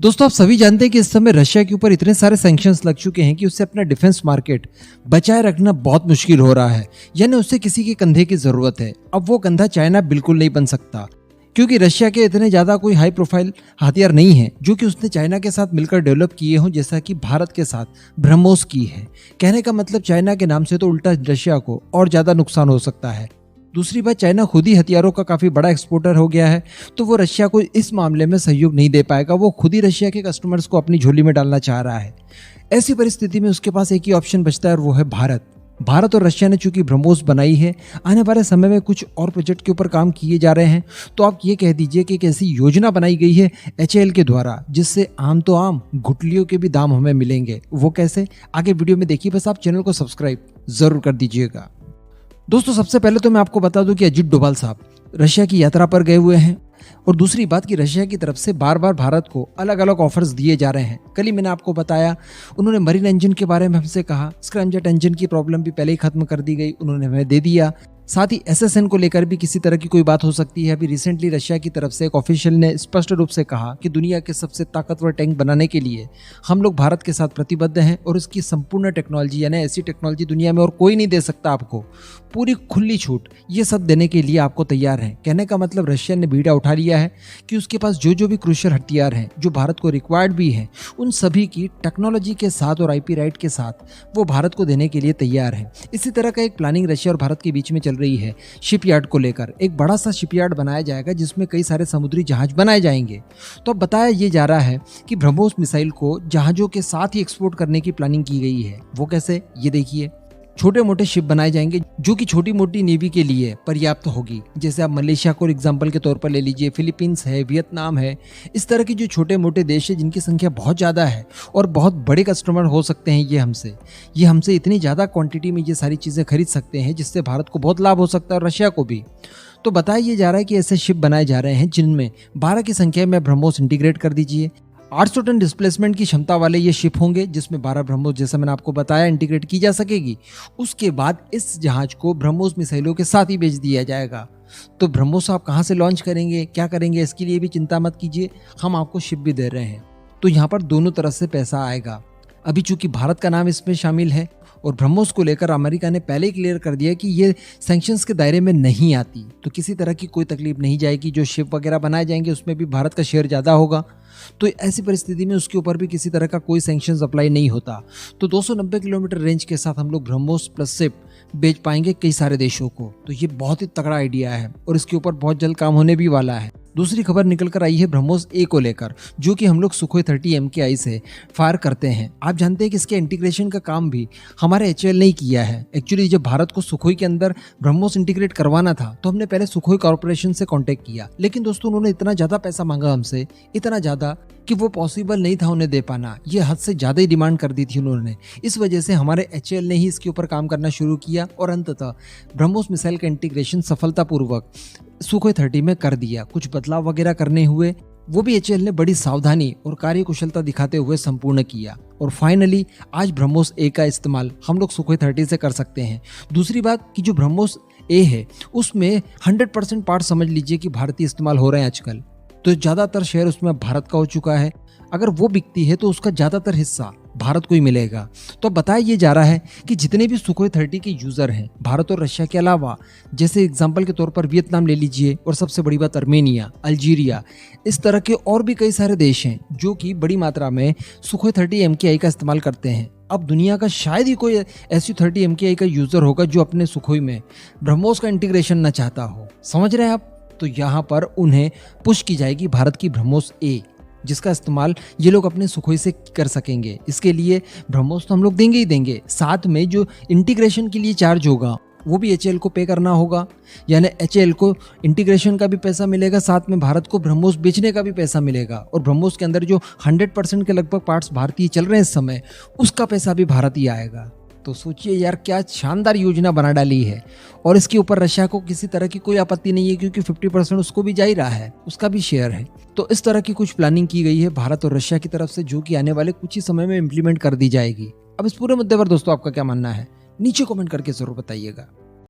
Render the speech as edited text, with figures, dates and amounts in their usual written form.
दोस्तों आप सभी जानते हैं कि इस समय रशिया के ऊपर इतने सारे सैंक्शंस लग चुके हैं कि उससे अपना डिफेंस मार्केट बचाए रखना बहुत मुश्किल हो रहा है। यानी उससे किसी के कंधे की जरूरत है। अब वो कंधा चाइना बिल्कुल नहीं बन सकता, क्योंकि रशिया के इतने ज्यादा कोई हाई प्रोफाइल हथियार नहीं है जो कि उसने चाइना के साथ मिलकर डेवलप किए हों, जैसा कि भारत के साथ ब्रह्मोस की है। कहने का मतलब चाइना के नाम से तो उल्टा रशिया को और ज्यादा नुकसान हो सकता है। दूसरी बात, चाइना खुद ही हथियारों का काफी बड़ा एक्सपोर्टर हो गया है, तो वो रशिया को इस मामले में सहयोग नहीं दे पाएगा। वो खुद ही रशिया के कस्टमर्स को अपनी झोली में डालना चाह रहा है। ऐसी परिस्थिति में उसके पास एक ही ऑप्शन बचता है और वो है भारत और रशिया ने चूंकि ब्रह्मोस बनाई है, आने वाले समय में कुछ और प्रोजेक्ट के ऊपर काम किए जा रहे हैं। तो आप ये कह दीजिए कि एक ऐसी योजना बनाई गई है HAL के द्वारा, जिससे आम तो आम गुठलियों के भी दाम हमें मिलेंगे। वो कैसे, आगे वीडियो में देखिए। बस आप चैनल को सब्सक्राइब जरूर कर दीजिएगा। दोस्तों सबसे पहले तो मैं आपको बता दूं कि अजित डोभाल साहब रशिया की यात्रा पर गए हुए हैं, और दूसरी बात कि रशिया की तरफ से बार बार भारत को अलग अलग ऑफर्स दिए जा रहे हैं। कल ही मैंने आपको बताया, उन्होंने मरीन इंजन के बारे में हमसे कहा, स्क्रैमजेट इंजन की प्रॉब्लम भी पहले ही खत्म कर दी गई, उन्होंने हमें दे दिया। साथ ही SSN को लेकर भी किसी तरह की कोई बात हो सकती है। अभी रिसेंटली रशिया की तरफ से एक ऑफिशियल ने स्पष्ट रूप से कहा कि दुनिया के सबसे ताकतवर टैंक बनाने के लिए हम लोग भारत के साथ प्रतिबद्ध हैं, और इसकी संपूर्ण टेक्नोलॉजी, यानी ऐसी टेक्नोलॉजी दुनिया में और कोई नहीं दे सकता आपको, पूरी खुली छूट ये सब देने के लिए आपको तैयार है। कहने का मतलब रशिया ने बीड़ा उठा लिया है कि उसके पास जो भी क्रूशियल हथियार हैं, जो भारत को रिक्वायर्ड भी हैं, उन सभी की टेक्नोलॉजी के साथ और IP राइट के साथ वो भारत को देने के लिए तैयार है। इसी तरह का एक प्लानिंग रशिया और भारत के बीच में चल रही है। शिपयार्ड को लेकर एक बड़ा सा शिपयार्ड बनाया जाएगा, जिसमें कई सारे समुद्री जहाज बनाए जाएंगे। तो अब बताया ये जा रहा है कि ब्रह्मोस मिसाइल को जहाजों के साथ ही एक्सपोर्ट करने की प्लानिंग की गई है। वो कैसे, ये देखिए। छोटे मोटे शिप बनाए जाएंगे जो कि छोटी मोटी नेवी के लिए पर्याप्त होगी। जैसे आप मलेशिया को एग्जांपल के तौर पर ले लीजिए, फिलीपींस है, वियतनाम है। इस तरह के जो छोटे मोटे देश है जिनकी संख्या बहुत ज़्यादा है और बहुत बड़े कस्टमर हो सकते हैं, ये हमसे इतनी ज़्यादा क्वांटिटी में ये सारी चीज़ें खरीद सकते हैं, जिससे भारत को बहुत लाभ हो सकता है और रशिया को भी। तो बताया ये जा रहा है कि ऐसे शिप बनाए जा रहे हैं जिनमें 12 की संख्या में ब्रह्मोस इंटीग्रेट कर दीजिए। 800 टन डिस्प्लेसमेंट की क्षमता वाले ये शिप होंगे, जिसमें 12 ब्रह्मोस, जैसा मैंने आपको बताया, इंटीग्रेट की जा सकेगी। उसके बाद इस जहाज को ब्रह्मोस मिसाइलों के साथ ही बेच दिया जाएगा। तो ब्रह्मोस आप कहां से लॉन्च करेंगे, क्या करेंगे, इसके लिए भी चिंता मत कीजिए, हम आपको शिप भी दे रहे हैं। तो यहाँ पर दोनों तरफ से पैसा आएगा। अभी चूंकि भारत का नाम इसमें शामिल है और ब्रह्मोस को लेकर अमेरिका ने पहले ही क्लियर कर दिया कि ये सैंक्शंस के दायरे में नहीं आती, तो किसी तरह की कोई तकलीफ नहीं जाएगी। जो शिप वगैरह बनाए जाएंगे उसमें भी भारत का शेयर ज़्यादा होगा, तो ऐसी परिस्थिति में उसके ऊपर भी किसी तरह का कोई सैंक्शंस अप्लाई नहीं होता। तो 290 किलोमीटर रेंज के साथ हम लोग ब्रह्मोस प्लस शिप बेच पाएंगे कई सारे देशों को। तो ये बहुत ही तगड़ा आइडिया है और इसके ऊपर बहुत जल्द काम होने भी वाला है। दूसरी खबर निकल कर आई है ब्रह्मोस A को लेकर, जो कि हम लोग सुखोई 30 MKI से फायर करते हैं। आप जानते हैं कि इसके इंटीग्रेशन का काम भी हमारे HAL ने किया है। एक्चुअली जब भारत को सुखोई के अंदर ब्रह्मोस इंटीग्रेट करवाना था, तो हमने पहले सुखोई कॉर्पोरेशन से कांटेक्ट किया, लेकिन दोस्तों उन्होंने इतना ज़्यादा पैसा मांगा हमसे, इतना ज़्यादा कि वो पॉसिबल नहीं था उन्हें दे पाना। ये हद से ज़्यादा ही डिमांड कर दी थी उन्होंने। इस वजह से हमारे HAL ने ही इसके ऊपर काम करना शुरू किया और अंततः ब्रह्मोस मिसाइल का इंटीग्रेशन सफलतापूर्वक सुखोई 30 में कर दिया। कुछ बदलाव वगैरह करने हुए, वो भी HAL ने बड़ी सावधानी और कार्यकुशलता दिखाते हुए संपूर्ण किया, और फाइनली आज ब्रह्मोस A का इस्तेमाल हम लोग सुखोई 30 से कर सकते हैं। दूसरी बात कि जो ब्रह्मोस A है उसमें 100% पार्ट समझ लीजिए कि भारतीय इस्तेमाल हो रहे हैं आजकल, तो ज़्यादातर शेयर उसमें भारत का हो चुका है। अगर वो बिकती है तो उसका ज़्यादातर हिस्सा भारत को ही मिलेगा। तो बताया ये जा रहा है कि जितने भी सुखोई 30 के यूज़र हैं भारत और रशिया के अलावा, जैसे एग्जांपल के तौर पर वियतनाम ले लीजिए, और सबसे बड़ी बात अर्मेनिया, अल्जीरिया, इस तरह के और भी कई सारे देश हैं जो कि बड़ी मात्रा में सुखोई 30 MKI का इस्तेमाल करते हैं। अब दुनिया का शायद ही कोई Su-30 MKI का यूज़र होगा जो अपने सुखोई में ब्रह्मोस का इंटीग्रेशन न चाहता हो। समझ रहे हैं आप? तो यहाँ पर उन्हें पुश की जाएगी भारत की ब्रह्मोस A, जिसका इस्तेमाल ये लोग अपने सुखोई से कर सकेंगे। इसके लिए ब्रह्मोस तो हम लोग देंगे ही देंगे, साथ में जो इंटीग्रेशन के लिए चार्ज होगा वो भी HAL को पे करना होगा। यानी HAL को इंटीग्रेशन का भी पैसा मिलेगा, साथ में भारत को ब्रह्मोस बेचने का भी पैसा मिलेगा, और ब्रह्मोस के अंदर जो 100% के लगभग पार्ट्स भारतीय चल रहे हैं इस समय, उसका पैसा भी भारत ही आएगा। तो सोचिए यार, क्या शानदार योजना बना डाली है। और इसके ऊपर रशिया को किसी तरह की कोई आपत्ति नहीं है, क्योंकि 50% उसको भी जा ही रहा है, उसका भी शेयर है। तो इस तरह की कुछ प्लानिंग की गई है भारत और रशिया की तरफ से, जो कि आने वाले कुछ ही समय में इम्प्लीमेंट कर दी जाएगी। अब इस पूरे मुद्दे पर दोस्तों आपका क्या मानना है, नीचे कमेंट करके जरूर बताइएगा।